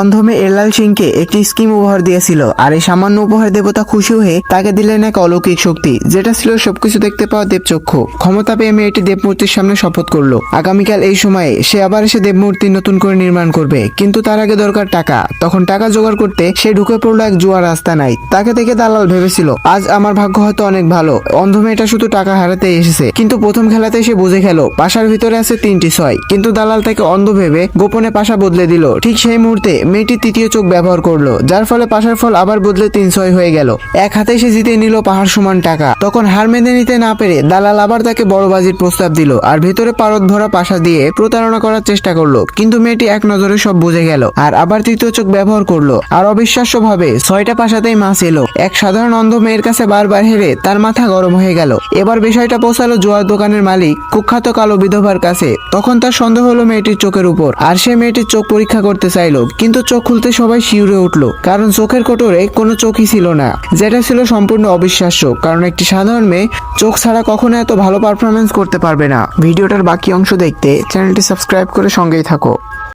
অন্ধ মেয়ে এলাল সিংকে একটি স্কিম উপহার দিয়েছিল, আর এই সামান্য উপহার দেবতা খুশি হয়ে তাকে দিলেন এক অলৌকিক শক্তি, যেটা ছিল সবকিছু দেখতে পাওয়া দেবচক্ষু। ক্ষমতা পেয়ে মেয়েটি দেবমূর্তির সামনে শপথ করলো আগামীকাল এই সময়ে সে আবার এসে দেবমূর্তি নতুন করে নির্মাণ করবে, কিন্তু তার আগে দরকার টাকা। তখন টাকা জোগাড় করতে সে ঢুকে পড়লো এক জুয়া রাস্তা নাই। তাকে দেখে দালাল ভেবেছিল আজ আমার ভাগ্য হয়তো অনেক ভালো, অন্ধ মেয়েটা শুধু টাকা হারাতে এসেছে। কিন্তু প্রথম খেলাতে সে বুঝে গেল পাশার ভিতরে আছে 3টি ছয়, কিন্তু দালাল তাকে অন্ধ ভেবে গোপনে পাশা বদলে দিল। ঠিক সেই মুহূর্তে মেয়েটি তৃতীয় চোখ ব্যবহার করলো, যার ফলে পাশার ফল আবার বদলে 3-6 হয়ে গেল। এক হাতে সে জিতে নিল পাহাড় সমান টাকা। তখন হার মেনে নিতে না পেরে দালাল আবার তাকে বড় বাজির প্রস্তাব দিল, আর ভেতরে পারদ ভরা পাশা দিয়ে প্রতারণা করার চেষ্টা করলো। কিন্তু মেয়েটি এক নজরে সব বুঝে গেল, আর আবার তৃতীয় চোখ ব্যবহার করলো। আর অবিশ্বাস্য ভাবে 6টা পাশাতেই মাছ এলো। এক সাধারণ অন্ধ মেয়ের কাছে বারবার হেরে তার মাথা গরম হয়ে গেল। এবার বিষয়টা পৌঁছালো জুয়ার দোকানের মালিক কুখ্যাত কালো বিধবার কাছে। তখন তার সন্দেহ হলো মেয়েটির চোখের উপর, আর সে মেয়েটির চোখ পরীক্ষা করতে চাইলো। কিন্তু চোখ খুলতে সবাই শিউরে উঠলো, কারণ চোখের কোটরে কোনো চোখই ছিল না, যেটা ছিল সম্পূর্ণ অবিশ্বাস্য। কারণ একটি সাধারণ মেয়ে চোখ ছাড়া কখনো এত ভালো পারফরমেন্স করতে পারবে না। ভিডিওটার বাকি অংশ দেখতে চ্যানেলটি সাবস্ক্রাইব করে সঙ্গেই থাকো।